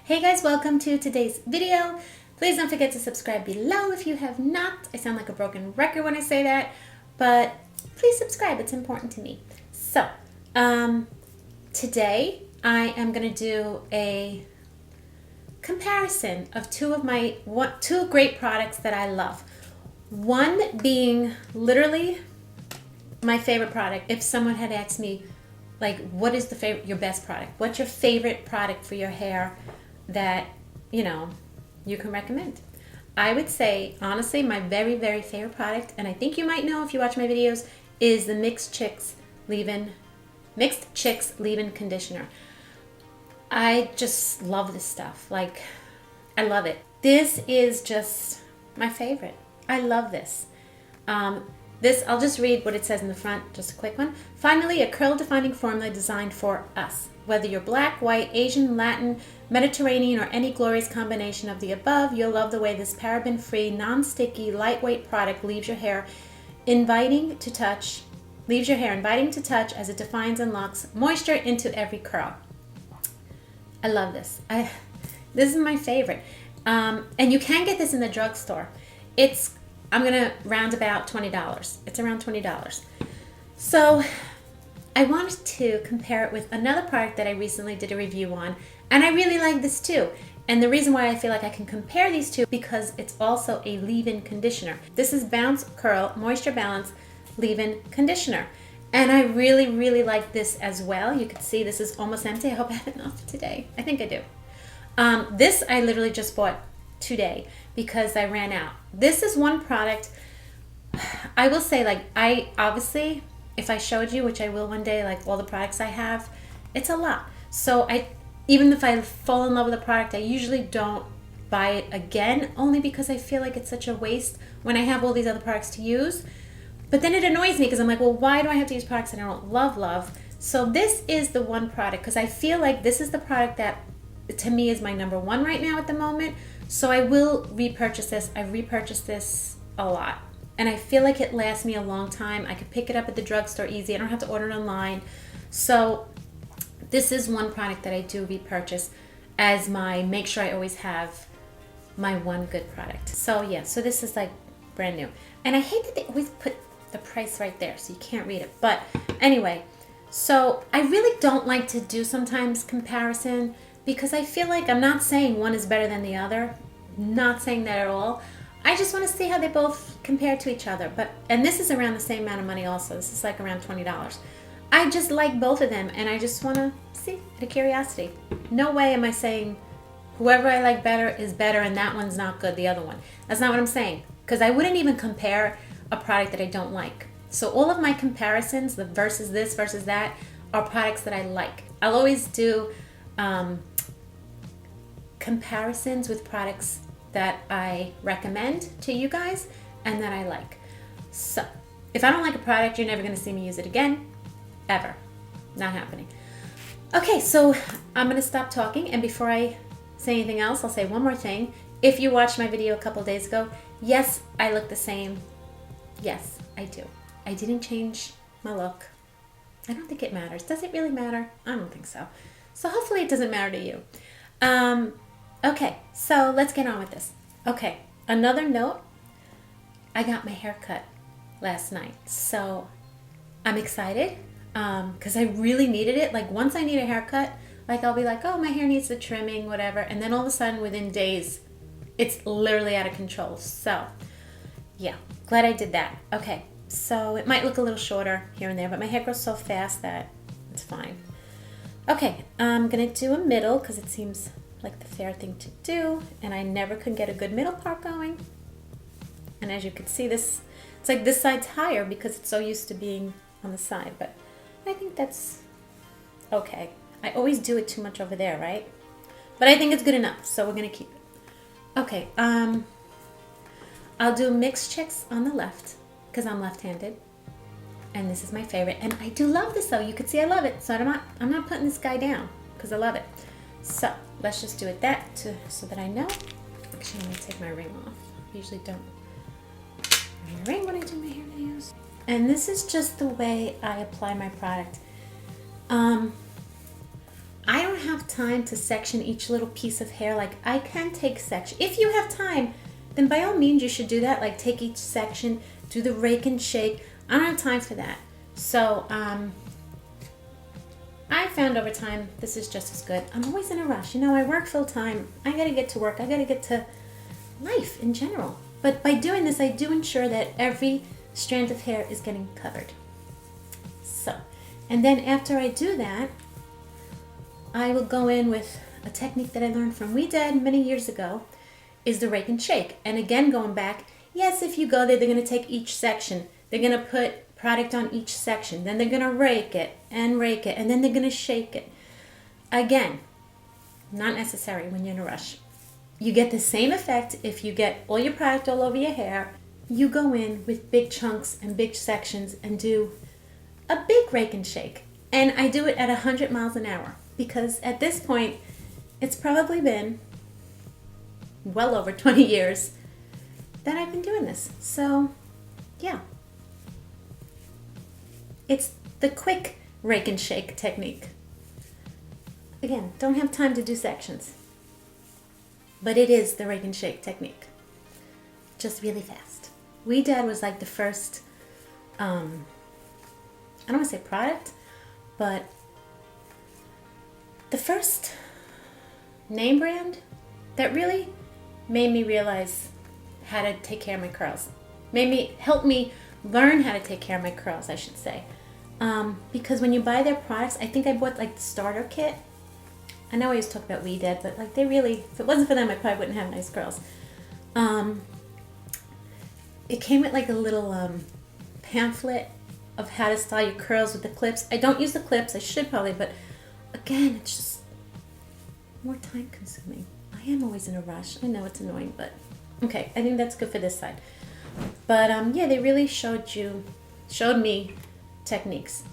Hey guys, welcome to today's video. Please don't forget to subscribe below if you have not. I sound like a broken record when I say that, but please subscribe, it's important to me. So, today I am going to do a comparison of two great products that I love. One being literally my favorite product. If someone had asked me, like, what is your best product? What's your favorite product for your hair that, you can recommend? I would say, honestly, my very, very favorite product, and I think you might know if you watch my videos, is the Mixed Chicks Leave-In Conditioner. I just love this stuff. Like, I love it. This is just my favorite. I love this. I'll just read what it says in the front, just a quick one. Finally, a curl-defining formula designed for us. Whether you're black, white, Asian, Latin, Mediterranean, or any glorious combination of the above, you'll love the way this paraben-free, non-sticky, lightweight product leaves your hair inviting to touch as it defines and locks moisture into every curl. I love this. This is my favorite. And you can get this in the drugstore. I'm gonna round about $20. It's around $20. So I wanted to compare it with another product that I recently did a review on, and I really like this too. And the reason why I feel like I can compare these two, because it's also a leave-in conditioner. This is Bounce Curl Moisture Balance Leave-In Conditioner. And I really, really like this as well. You can see this is almost empty. I hope I have enough today. I think I do. This I literally just bought today because I ran out. This is one product, I will say, like, I obviously, if I showed you, which I will one day, like all the products I have, it's a lot. So even if I fall in love with a product, I usually don't buy it again, only because I feel like it's such a waste when I have all these other products to use. But then it annoys me because I'm like, well, why do I have to use products that I don't love? So this is the one product, because I feel like this is the product that to me is my number one right now at the moment. So I will repurchase this. I've repurchased this a lot. And I feel like it lasts me a long time. I could pick it up at the drugstore easy. I don't have to order it online. So this is one product that I do repurchase as make sure I always have my one good product. So yeah, so this is like brand new. And I hate that they always put the price right there so you can't read it. But anyway, so I really don't like to do sometimes comparison, because I feel like I'm not saying one is better than the other. Not saying that at all. I just want to see how they both compare to each other. And this is around the same amount of money also. This is like around $20. I just like both of them, and I just want to see, out of curiosity. No way am I saying whoever I like better is better and that one's not good, the other one. That's not what I'm saying, because I wouldn't even compare a product that I don't like. So all of my comparisons, the versus this versus that, are products that I like. I'll always do comparisons with products that I recommend to you guys and that I like. So if I don't like a product, you're never going to see me use it again, ever. Not happening. Okay, so I'm going to stop talking, and before I say anything else, I'll say one more thing. If you watched my video a couple days ago, yes, I look the same. Yes, I do. I didn't change my look. I don't think it matters. Does it really matter? I don't think so. So hopefully it doesn't matter to you. Okay, so let's get on with this. Okay, another note. I got my hair cut last night. So I'm excited because I really needed it. Like, once I need a haircut, like, I'll be like, oh, my hair needs the trimming, whatever. And then all of a sudden, within days, it's literally out of control. So yeah, glad I did that. Okay, so it might look a little shorter here and there, but my hair grows so fast that it's fine. Okay, I'm going to do a middle because it seems like the fair thing to do, and I never could get a good middle part going. And as you can see, it's like this side's higher because it's so used to being on the side, but I think that's okay. I always do it too much over there, right? But I think it's good enough, so we're going to keep it. Okay, I'll do Mixed Chicks on the left because I'm left-handed, and this is my favorite. And I do love this though. You can see I love it, so I'm not putting this guy down because I love it. So let's just do it so that I know. Actually, I'm going to take my ring off. I usually don't wear a ring when I do my hair videos. And this is just the way I apply my product. I don't don't have time to section each little piece of hair. Like, I can take section. If you have time, then by all means you should do that. Like, take each section, do the rake and shake. I don't have time for that. So, I found over time this is just as good. I'm always in a rush. You know, I work full time. I gotta get to work. I gotta get to life in general. But by doing this, I do ensure that every strand of hair is getting covered. So, and then after I do that, I will go in with a technique that I learned from Wee Dad many years ago, is the rake and shake. And again, going back, yes, if you go there, they're going to take each section. They're going to put product on each section. Then they're going to rake it, and then they're going to shake it. Again, not necessary when you're in a rush. You get the same effect if you get all your product all over your hair. You go in with big chunks and big sections and do a big rake and shake. And I do it at 100 miles an hour because at this point, it's probably been well over 20 years that I've been doing this. So, yeah. It's the quick rake and shake technique. Again, don't have time to do sections. But it is the rake and shake technique. Just really fast. Wee Dad was like the first, I don't want to say product, but the first name brand that really made me realize how to take care of my curls. Help me learn how to take care of my curls, I should say. Because when you buy their products, I think I bought like the starter kit. I know I always talk about Wee Dad, but like they really, if it wasn't for them, I probably wouldn't have nice curls. It came with like a little pamphlet of how to style your curls with the clips. I don't use the clips, I should probably, but again, it's just more time consuming. I am always in a rush. I know it's annoying, but okay, I think that's good for this side. But yeah, they really showed me techniques.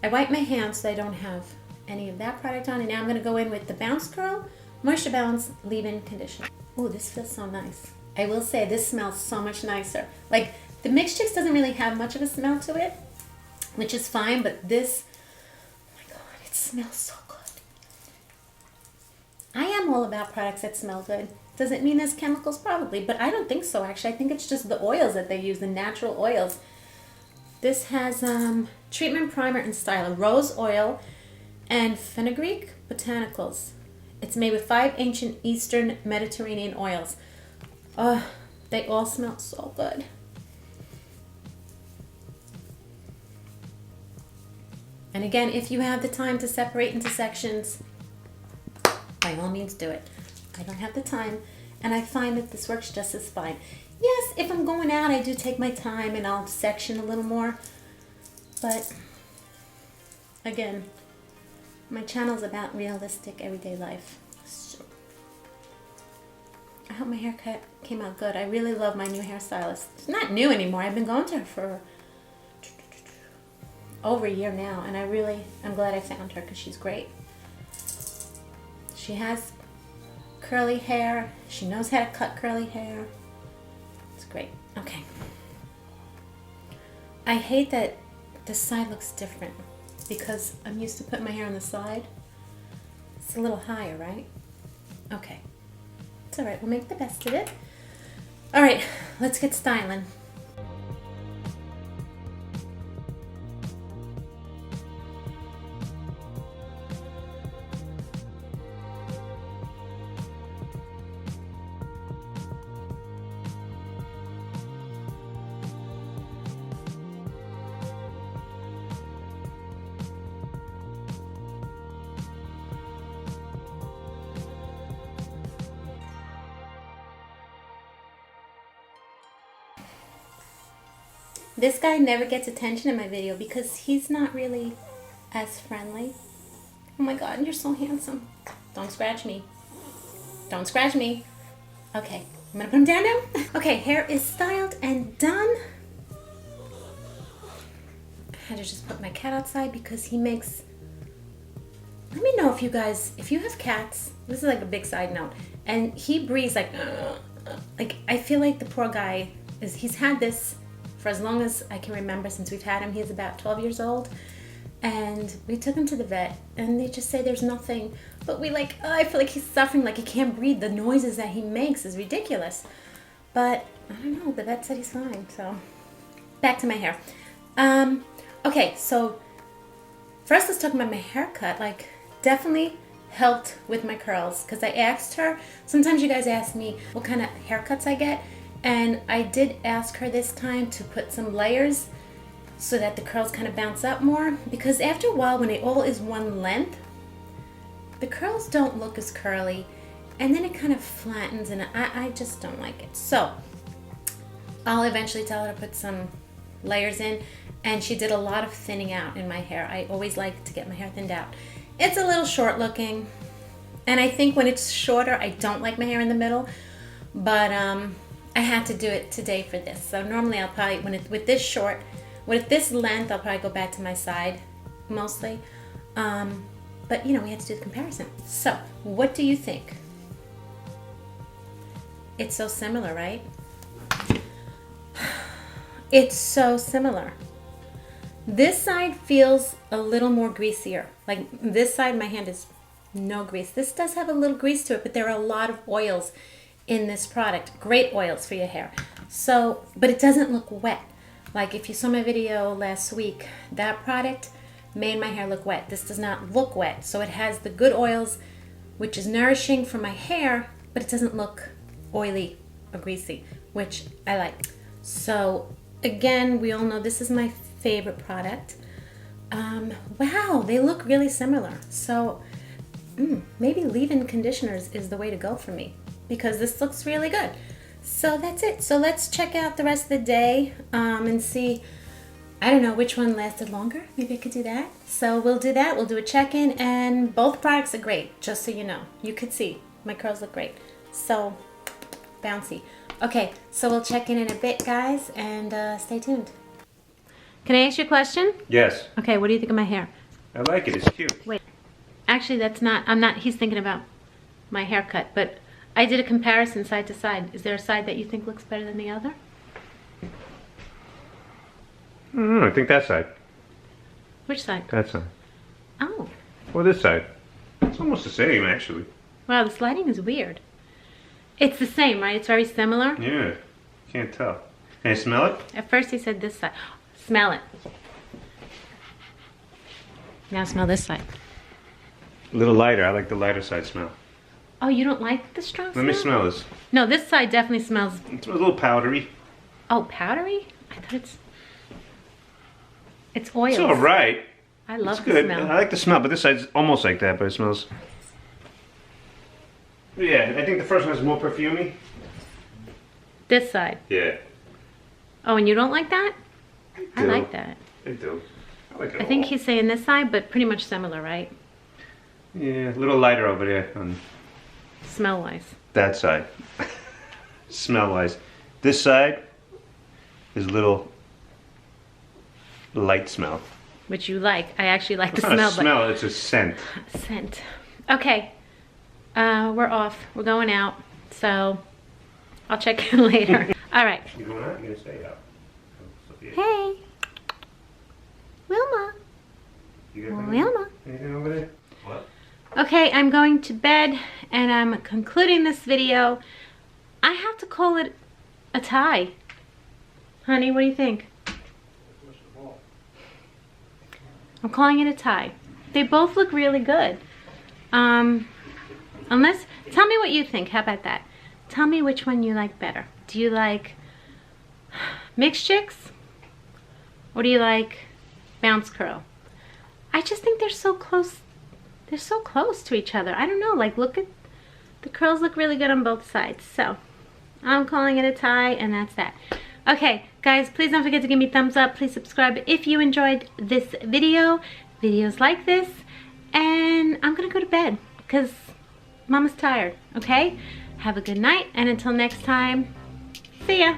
I wipe my hands so I don't have any of that product on, and now I'm going to go in with the Bounce Curl Moisture Balance Leave-In Conditioner. Oh, this feels so nice. I will say this smells so much nicer. Like the Mix Chicks doesn't really have much of a smell to it, which is fine, but this, oh my God, it smells so good. I am all about products that smell good. Does it mean there's chemicals? Probably, but I don't think so actually. I think it's just the oils that they use, the natural oils. This has treatment primer and styler, rose oil, and fenugreek botanicals. It's made with 5 ancient Eastern Mediterranean oils. Oh, they all smell so good. And again, if you have the time to separate into sections, by all means do it. I don't have the time, and I find that this works just as fine. Yes, if I'm going out, I do take my time and I'll section a little more. But again, my channel is about realistic everyday life. So, I hope my haircut came out good. I really love my new hairstylist. It's not new anymore. I've been going to her for over a year now, and I'm glad I found her because she's great. She has curly hair. She knows how to cut curly hair. It's great. Okay. I hate that this side looks different because I'm used to putting my hair on the side. It's a little higher, right? Okay. It's all right. We'll make the best of it. All right. Let's get styling. This guy never gets attention in my video because he's not really as friendly. Oh my God, you're so handsome. Don't scratch me. Don't scratch me. Okay, I'm gonna put him down now. Okay, hair is styled and done. I had to just put my cat outside because he makes... Let me know if you have cats. This is like a big side note. And he breathes like I feel like the poor guy he's had this for as long as I can remember since we've had him. He's about 12 years old. And we took him to the vet and they just say there's nothing but we like, oh, I feel like he's suffering, like he can't breathe. The noises that he makes is ridiculous. But I don't know, the vet said he's fine. So back to my hair. Okay, so first let's talk about my haircut. Like, definitely helped with my curls, because I asked her, sometimes you guys ask me what kind of haircuts I get, and I did ask her this time to put some layers so that the curls kind of bounce up more, because after a while when it all is one length, the curls don't look as curly, and then it kind of flattens, and I just don't like it. So I'll eventually tell her to put some layers in, and she did a lot of thinning out in my hair. I always like to get my hair thinned out. It's a little short looking, and I think when it's shorter, I don't like my hair in the middle, but I had to do it today for this. So normally I'll probably, with this short, with this length, I'll probably go back to my side mostly. But you know, we had to do the comparison. So what do you think? It's so similar, right? It's so similar. This side feels a little more greasier. Like this side, my hand is no grease. This does have a little grease to it, but there are a lot of oils in this product. Great oils for your hair. So, but it doesn't look wet. Like if you saw my video last week, that product made my hair look wet. This does not look wet. So it has the good oils, which is nourishing for my hair, but it doesn't look oily or greasy, which I like. So again, we all know this is my favorite product. Wow, they look really similar. So maybe leave-in conditioners is the way to go for me, because this looks really good. So that's it. So let's check out the rest of the day and see, I don't know which one lasted longer. Maybe I could do that. So we'll do that. We'll do a check-in, and both products are great, just so you know. You could see my curls look great. So bouncy. Okay, so we'll check in a bit, guys, and stay tuned. Can I ask you a question? Yes. Okay, what do you think of my hair? I like it. It's cute. Wait. Actually, he's thinking about my haircut, but I did a comparison side to side. Is there a side that you think looks better than the other? I think that side. Which side? That side. Oh. Or this side. It's almost the same, actually. Wow, this lighting is weird. It's the same, right? It's very similar? Yeah. Can't tell. Can you smell it? At first he said this side. Smell it. Now smell this side. A little lighter. I like the lighter side smell. Oh, you don't like the strong smell? Let me smell this. No, this side definitely smells... It smells a little powdery. Oh, powdery? I thought it's oil. It's all right. I love it's the good. smell. I like the smell, but this side's almost like that, but it smells... Yeah, I think the first one is more perfumey. This side? Yeah. Oh, and you don't like that? I do. like that. I do. I like it I think all. he's saying this side, but pretty much similar, right? Yeah, a little lighter over there on Smell-wise. that side. Smell-wise. This side is a little light smell. Which you like. I actually like It's the not smell, a smell, it's a scent. but... Scent. Okay. We're off. We're going out. So, I'll check in later. All right. You going out? You're going to stay out. Hey. Wilma. You got Wilma. anything over there? What? Okay, I'm going to bed, and I'm concluding this video. I have to call it a tie. Honey, what do you think? I'm calling it a tie. They both look really good. Unless, tell me what you think. How about that? Tell me which one you like better. Do you like mixed chicks? Or do you like bounce curl? I just think they're so close. They're so close to each other. I don't know, like look at, the curls look really good on both sides. So, I'm calling it a tie, and that's that. Okay, guys, please don't forget to give me a thumbs up. Please subscribe if you enjoyed this video. Videos like this. And I'm gonna go to bed, because Mama's tired, okay? Have a good night, and until next time, see ya.